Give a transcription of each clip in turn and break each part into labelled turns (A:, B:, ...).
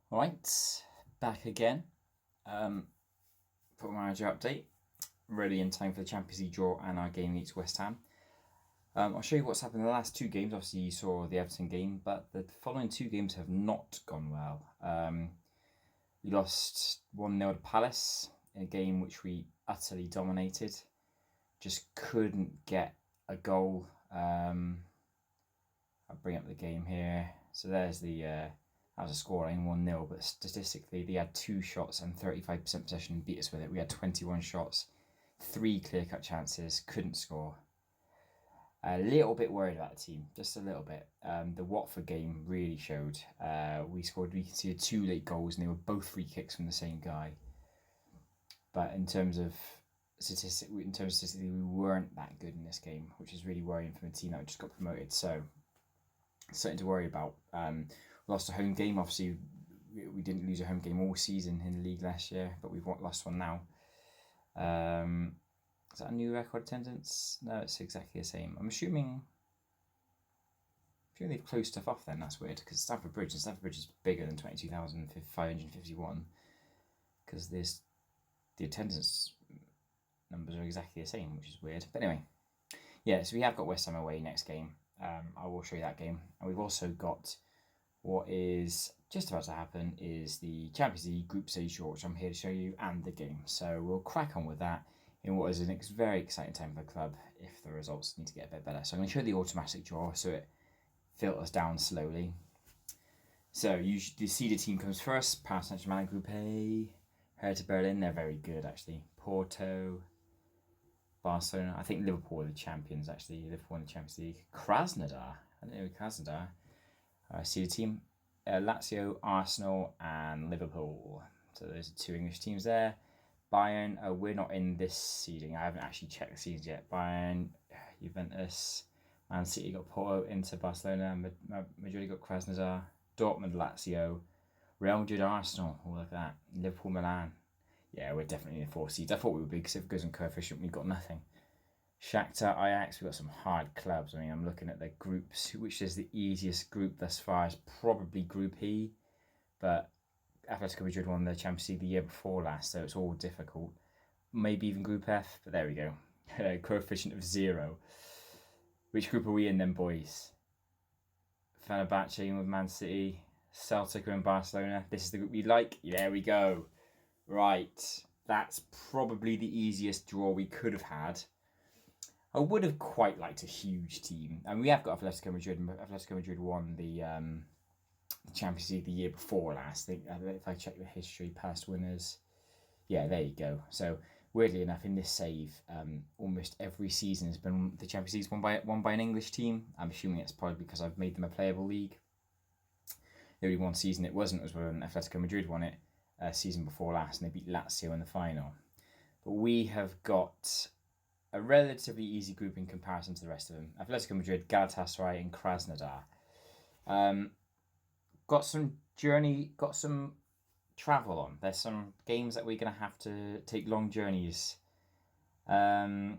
A: Alright, back again. Football Manager update. Ready in time for the Champions League draw and our game against West Ham. I'll show you what's happened in the last two games. Obviously, you saw the Everton game, but the following two games have not gone well. We lost 1-0 to Palace in a game which we utterly dominated. Just couldn't get a goal. I'll bring up the game here. So there's the that was a scoring 1-0, but statistically they had 2 shots and 35% possession and beat us with it. We had 21 shots, 3 clear-cut chances, couldn't score. A little bit worried about the team, just a little bit. The Watford game really showed. We conceded 2 late goals and they were both free kicks from the same guy. But in terms of statistics, we weren't that good in this game, which is really worrying from a team that just got promoted. So something to worry about. We lost a home game. Obviously, we didn't lose a home game all season in the league last year, but we've lost one now. Is that a new record attendance? No, it's exactly the same. I'm assuming they've closed stuff off then. That's weird, because Stamford Bridge is bigger than 22,551, because the attendance numbers are exactly the same, which is weird. But anyway, yeah, so we have got West Ham away next game. I will show you that game. And we've also got what is just about to happen is the Champions League Group Stage draw, which I'm here to show you, and the game. So we'll crack on with that in what is a very exciting time for the club if the results need to get a bit better. So I'm going to show you the automatic draw so it filters down slowly. So usually the seeded team comes first. Paris Saint-Germain Group A, Hertha Berlin, they're very good actually. Porto, Barcelona, I think Liverpool are the champions actually. Liverpool won the Champions League. Krasnodar, I don't know Krasnodar. Seeded team, Lazio, Arsenal and Liverpool. So those are 2 English teams there. Bayern, we're not in this seeding. I haven't actually checked the seeds yet. Bayern, Juventus, Man City got Porto, Inter, Barcelona, Madrid got Krasnodar, Dortmund, Lazio, Real Madrid, Arsenal. Oh, look at that. Liverpool, Milan. Yeah, we're definitely in the 4 seeds. I thought we would be, because if it goes on coefficient, we've got nothing. Shakhtar, Ajax, we've got some hard clubs. I mean, I'm looking at the groups. Which is the easiest group thus far? Is probably Group E, but Atletico Madrid won the Champions League the year before last, so it's all difficult. Maybe even Group F, but there we go. Coefficient of 0. Which group are we in then, boys? Fenerbahce with Man City, Celtic and Barcelona. This is the group we like. There we go. Right, that's probably the easiest draw we could have had. I would have quite liked a huge team. And we have got Atletico Madrid. Atletico Madrid won the Champions League the year before last. I think if I check the history, past winners. Yeah, there you go. So weirdly enough, in this save, almost every season has been the Champions League's won by an English team. I'm assuming it's probably because I've made them a playable league. The only one season it wasn't was when Atletico Madrid won it season before last, and they beat Lazio in the final. But we have got a relatively easy group in comparison to the rest of them. Atletico Madrid, Galatasaray and Krasnodar. Got some travel on. There's some games that we're going to have to take long journeys. Krasnodar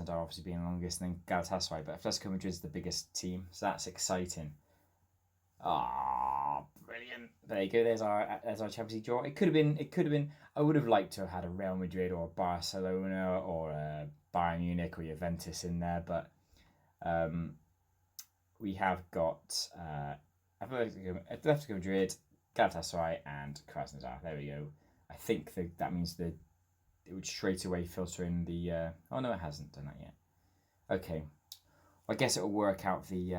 A: obviously being the longest, and then Galatasaray, but Atletico Madrid is the biggest team, so that's exciting. Ah, brilliant! There you go. There's our Champions League draw. It could have been. I would have liked to have had a Real Madrid or a Barcelona or a Bayern Munich or Juventus in there, but we have got Atletico Madrid, Galatasaray, and Krasnodar. There we go. I think that means it would straight away filter in the. Oh no, it hasn't done that yet. Okay, I guess it will work out the.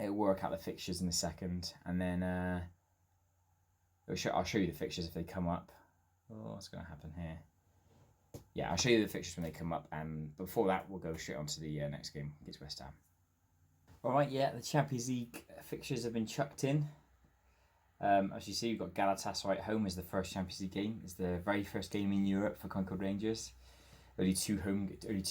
A: It'll work out the fixtures in a second, and then I'll show you the fixtures if they come up. Oh, what's going to happen here? Yeah, I'll show you the fixtures when they come up, and before that, we'll go straight on to the next game against West Ham. Alright, yeah, the Champions League fixtures have been chucked in. As you see, we've got Galatasaray at home as the first Champions League game. It's the very first game in Europe for Concord Rangers. Only 2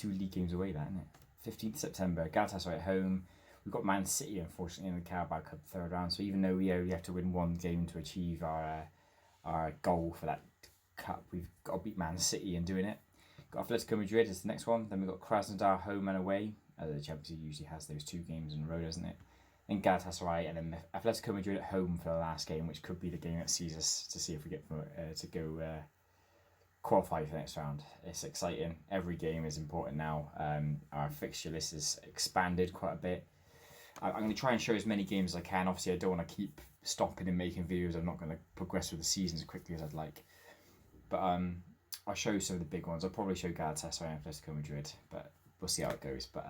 A: league games away, that, isn't it? 15th September, Galatasaray at home. We've got Man City, unfortunately, in the Carabao Cup third round. So even though we have to win 1 game to achieve our goal for that cup, we've got to beat Man City in doing it. Got Atletico Madrid as the next one. Then we've got Krasnodar home and away. The Champions League usually has those 2 games in a row, doesn't it? then Galatasaray, and then Atletico Madrid at home for the last game, which could be the game that sees us to see if we get to go qualify for the next round. It's exciting. Every game is important now. Our fixture list is expanded quite a bit. I'm going to try and show as many games as I can. Obviously, I don't want to keep stopping and making videos. I'm not going to progress with the season as quickly as I'd like. But I'll show you some of the big ones. I'll probably show Galatasaray and Atletico Madrid, but we'll see how it goes. But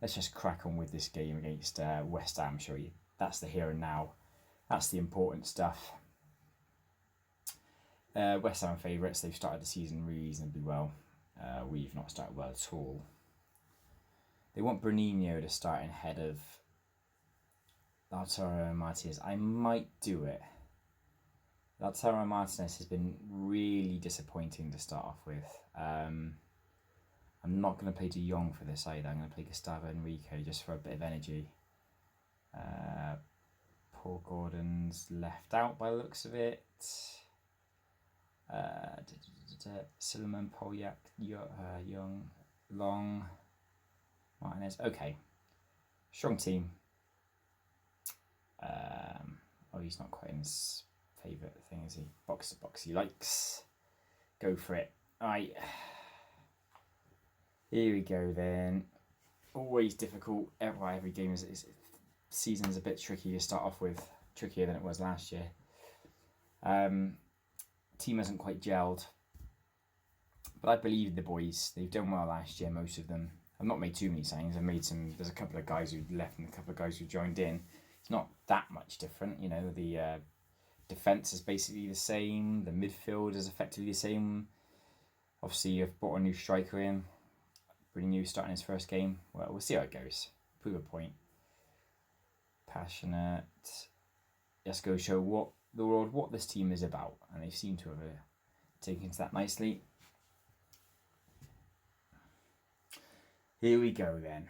A: let's just crack on with this game against West Ham, shall we? That's the here and now. That's the important stuff. West Ham favourites. They've started the season reasonably well. We've not started well at all. They want Bruninho to start in of Lautaro Martinez. I might do it. Lautaro Martinez has been really disappointing to start off with. I'm not going to play De Jong for this either. I'm going to play Gustavo Henrique just for a bit of energy. Paul Gordon's left out by the looks of it. Silliman, Polyak, Young, Long, Martinez. Okay. Strong team. He's not quite in his favourite thing, is he? Box to box he likes. Go for it. Alright. Here we go then. Always difficult. Every game season is a bit tricky to start off with. Trickier than it was last year. Team hasn't quite gelled. But I believe in the boys. They've done well last year, most of them. I've not made too many signings. I've made some. There's a couple of guys who left and a couple of guys who joined in. It's not that much different, you know. The defence is basically the same. The midfield is effectively the same. Obviously, you've brought a new striker in. Bruninho starting his first game. Well, we'll see how it goes. Prove a point. Passionate. Let's go show the world what this team is about, and they seem to have taken to that nicely. Here we go then.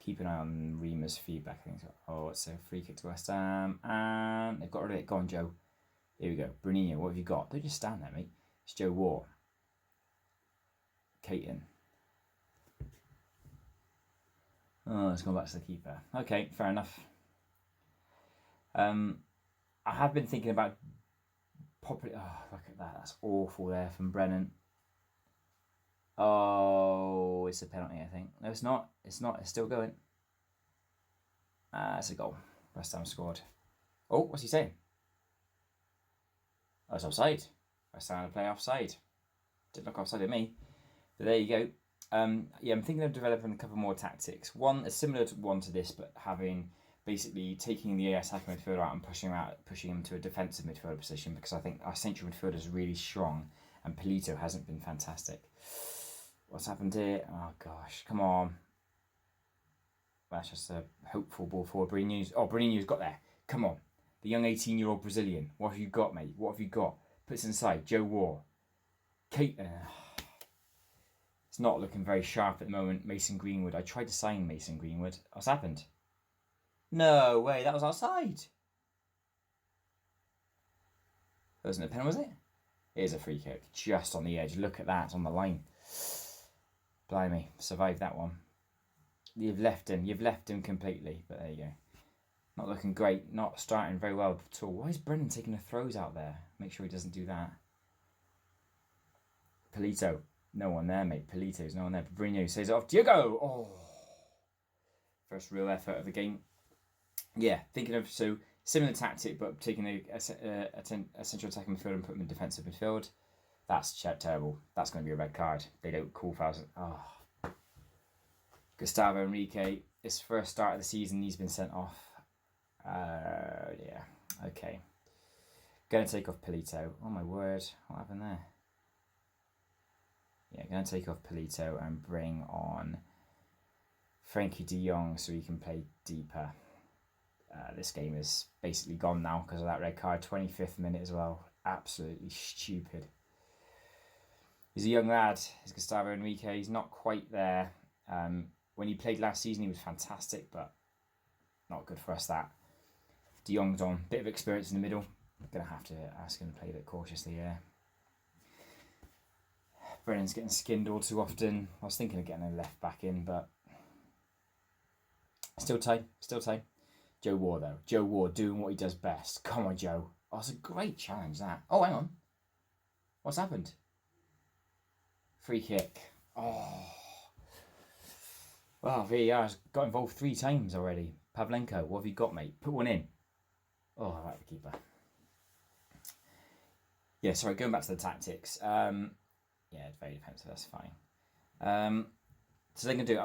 A: Keep an eye on Rima's feedback. I think so. Oh, it's a free kick to West Ham, and they've got rid of it. Go on, Joe. Here we go. Bruninho, what have you got? Don't just stand there, mate. It's Joe War. Caton. Oh, let's go back to the keeper. Okay, fair enough. I have been thinking about look at that. That's awful there from Brennan. Oh, it's a penalty, I think. No, it's not. It's not. It's still going. It's a goal. West Ham scored. Oh, what's he saying? Oh, it's offside. West Ham to play offside. Didn't look offside at me. But there you go. I'm thinking of developing a couple more tactics. One, a similar one to this, but basically taking the attacking midfielder out and pushing him to a defensive midfielder position, because I think our central midfielder is really strong and Polito hasn't been fantastic. What's happened here? Oh gosh, come on. That's just a hopeful ball forward. Bruninho's got there. Come on. The young 18-year-old Brazilian. What have you got, mate? What have you got? Puts inside. Joe War. Kate. It's not looking very sharp at the moment. Mason Greenwood. I tried to sign Mason Greenwood. What's happened? No way. That was outside. That wasn't a pen, was it? It is a free kick. Just on the edge. Look at that. It's on the line. Blimey, survived that one. You've left him completely, but there you go. Not looking great, not starting very well at all. Why is Brennan taking the throws out there? Make sure he doesn't do that. Polito, no one there, mate. Polito's no one there. Bruninho says it off. Diego! Oh! First real effort of the game. Yeah, thinking of, similar tactic, but taking a central attacking midfield and putting him in defensive midfield. That's terrible. That's going to be a red card. They don't call fouls. Oh. Gustavo Henrique, his first start of the season, he's been sent off. Yeah. Okay. Going to take off Polito. Oh my word. What happened there? Yeah, going to take off Polito and bring on Frankie de Jong so he can play deeper. This game is basically gone now because of that red card. 25th minute as well. Absolutely stupid. He's a young lad. He's Gustavo Henrique. He's not quite there. When he played last season, he was fantastic, but not good for us, that. De Jong's on. Bit of experience in the middle. I'm going to have to ask him to play a bit cautiously here. Brennan's getting skinned all too often. I was thinking of getting a left back in, but Still tight. Joe Ward, though. Joe Ward doing what he does best. Come on, Joe. Oh, it's a great challenge, that. Oh, hang on. What's happened? Free kick. Oh. Well, VAR's got involved 3 times already. Pavlenko, what have you got, mate? Put one in. Oh, I like the keeper. Yeah, sorry, going back to the tactics. Yeah, very defensive, that's fine. So they're going to do,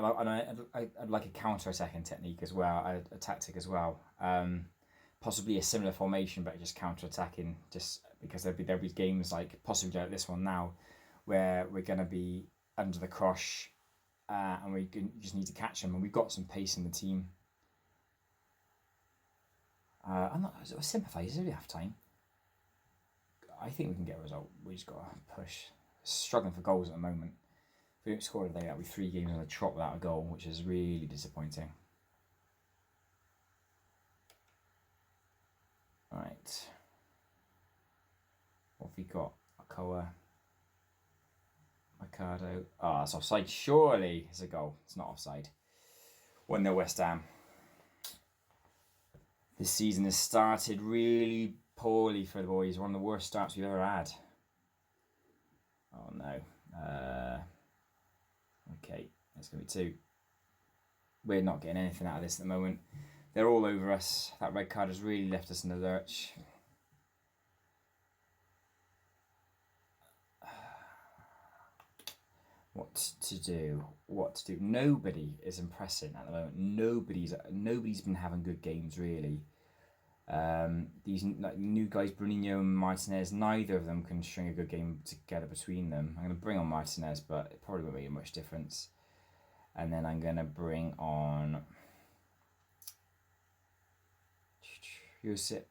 A: I'd like a counter-attacking technique as well, a tactic as well. Possibly a similar formation, but just counter-attacking, just because there'll be games like, possibly like this one now, where we're going to be under the cross, and we just need to catch them, and we've got some pace in the team. I'm not sympathise, it's only half time. I think we can get a result. We just got to push. Struggling for goals at the moment. If we don't score today, that'll be 3 games on the trot without a goal, which is really disappointing. Right. What have we got? Akoa. Mercado. Ah, it's offside. Surely it's a goal. It's not offside. 1-0 West Ham. This season has started really poorly for the boys. One of the worst starts we've ever had. Oh no. Okay, that's going to be 2. We're not getting anything out of this at the moment. They're all over us. That red card has really left us in the lurch. What to do? Nobody is impressing at the moment. Nobody's been having good games, really. These new guys, Bruninho and Martinez, neither of them can string a good game together between them. I'm going to bring on Martinez, but it probably won't make much difference. And then I'm going to bring on Josip,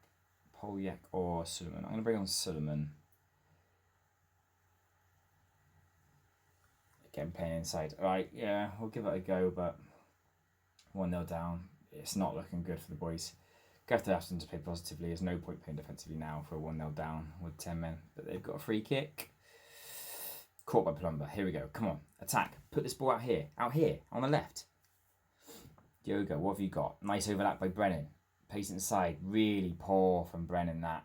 A: Poljak or Suleiman. I'm going to bring on Suleiman. Again, playing inside. Right, yeah, we'll give it a go, but 1-0 down. It's not looking good for the boys. Have to ask them to play positively. There's no point playing defensively now for a 1-0 down with 10 men. But they've got a free kick. Caught by Plumber. Here we go. Come on. Attack. Put this ball out here, on the left. Diogo, what have you got? Nice overlap by Brennan. Pace inside. Really poor from Brennan, that.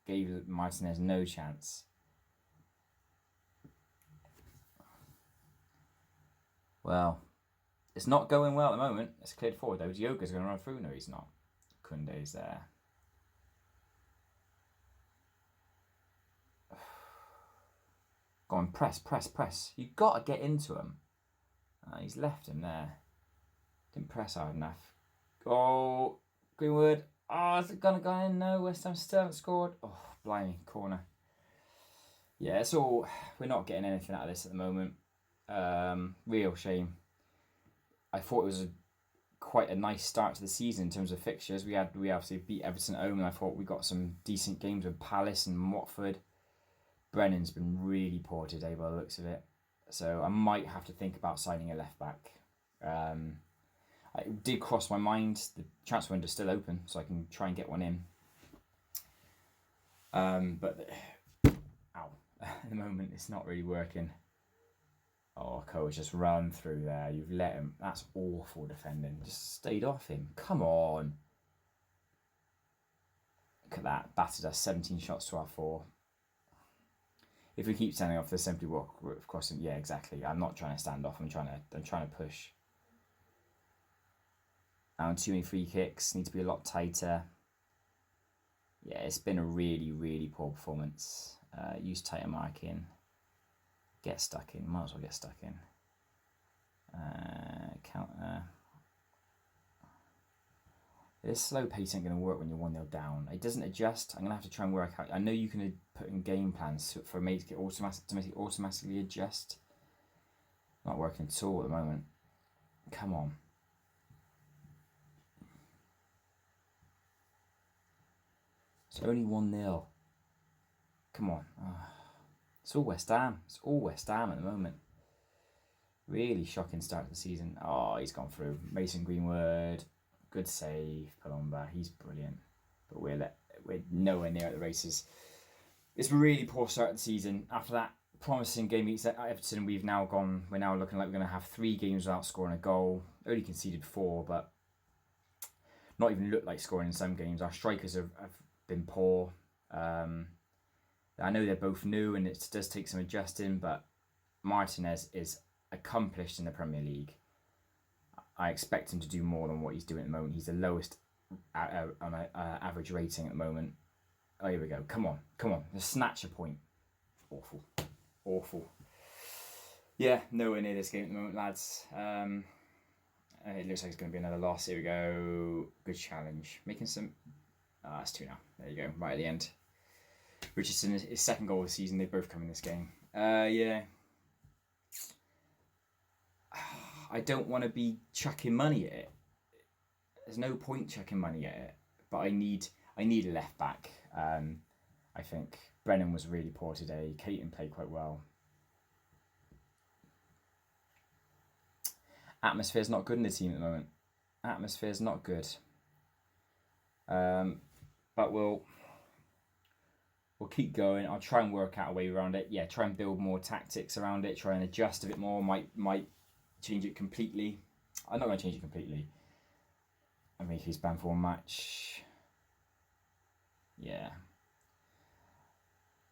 A: Gave Martinez no chance. Well, it's not going well at the moment. It's cleared forward though. Diogo's going to run through. No, he's not. Kunde's there. Go on, press. You've got to get into him. He's left him there. Didn't press hard enough. Oh, Greenwood. Oh, is it going to go in? No, West Ham still haven't scored. Oh, blimey, corner. Yeah, it's all... We're not getting anything out of this at the moment. Real shame. I thought it was quite a nice start to the season in terms of fixtures. We obviously beat Everton at home, and I thought we got some decent games with Palace and Watford. Brennan's been really poor today by the looks of it, so I might have to think about signing a left back. It did cross my mind. The transfer window's still open, so I can try and get one in. But at the moment it's not really working. Oh, Coach just run through there. You've let him. That's awful defending. Just stayed off him. Come on. Look at that. Battered us 17 shots to our 4. If we keep standing off, there's simply walk across him. Yeah, exactly. I'm not trying to stand off. I'm trying to push. Too many free kicks. Need to be a lot tighter. Yeah, it's been a really, really poor performance. Use tighter marking. Get stuck in. Might as well get stuck in. Counter. This slow pace ain't going to work when you're 1-0 down. It doesn't adjust. I'm going to have to try and work out. I know you can put in game plans for make it automatically adjust. Not working at all at the moment. Come on. It's only 1-0. Come on. It's all West Ham. It's all West Ham at the moment. Really shocking start to the season. Oh, he's gone through. Mason Greenwood. Good save. Palomba. He's brilliant. But we're nowhere near at the races. It's a really poor start to the season. After that promising game against Everton, we're now looking like we're going to have 3 games without scoring a goal. Only conceded 4, but not even looked like scoring in some games. Our strikers have been poor. I know they're both new and it does take some adjusting, but Martinez is accomplished in the Premier League. I expect him to do more than what he's doing at the moment. He's the lowest average rating at the moment. Oh, here we go. Come on. The snatcher point. Awful. Yeah, nowhere near this game at the moment, lads. It looks like it's going to be another loss. Here we go. Good challenge. Making some... that's 2 now. There you go. Right at the end. Richardson, his second goal of the season. They both come in this game. Yeah. I don't want to be chucking money at it. There's no point chucking money at it. But I need a left back. I think Brennan was really poor today. Caton played quite well. Atmosphere's not good in the team at the moment. Atmosphere's not good. But we'll keep going. I'll try and work out a way around it. Yeah, try and build more tactics around it. Try and adjust a bit more. Might change it completely. I'm not going to change it completely. I mean, if he's banned for 1 match. Yeah.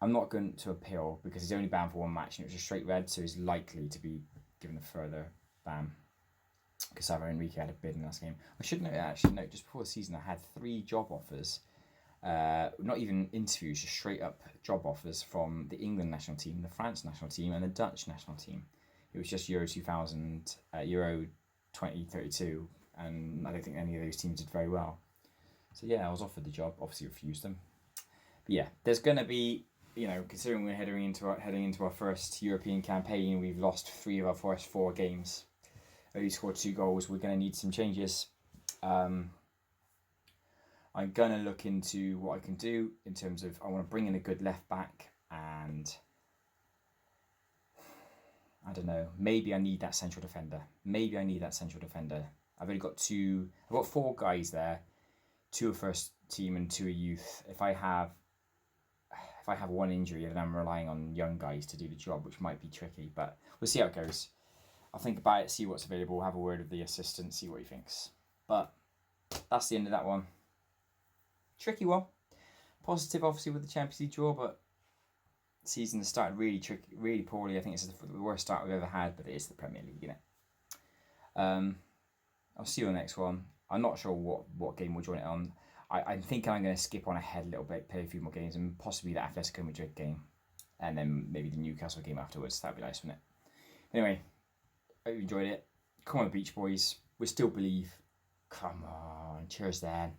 A: I'm not going to appeal because he's only banned for 1 match and it was a straight red, so he's likely to be given a further ban. Gustavo Enrique had a bid in that game. I should note, just before the season, I had 3 job offers. Not even interviews, just straight up job offers from the England national team, the France national team, and the Dutch national team. It was just Euro 2000, Euro 2032, and I don't think any of those teams did very well. So yeah, I was offered the job, obviously refused them. But yeah, there's going to be, considering we're heading into our first European campaign, we've lost 3 of our first 4 games. Only scored 2 goals. We're going to need some changes. I'm going to look into what I can do in terms of I want to bring in a good left back and I don't know, maybe I need that central defender. I've only got 2, I've got 4 guys there, 2 are first team and 2 are youth. If I have 1 injury, then I'm relying on young guys to do the job, which might be tricky, but we'll see how it goes. I'll think about it, see what's available, have a word with the assistant, see what he thinks. But that's the end of that one. Tricky one. Positive, obviously, with the Champions League draw, but the season has started really poorly. I think it's the worst start we've ever had, but it is the Premier League, isn't it? I'll see you on the next one. I'm not sure what game we'll join it on. I'm thinking I'm going to skip on ahead a little bit, play a few more games, and possibly the Atletico Madrid game, and then maybe the Newcastle game afterwards. That'd be nice, wouldn't it? Anyway, hope you enjoyed it. Come on, Beach Boys. We still believe. Come on. Cheers, then.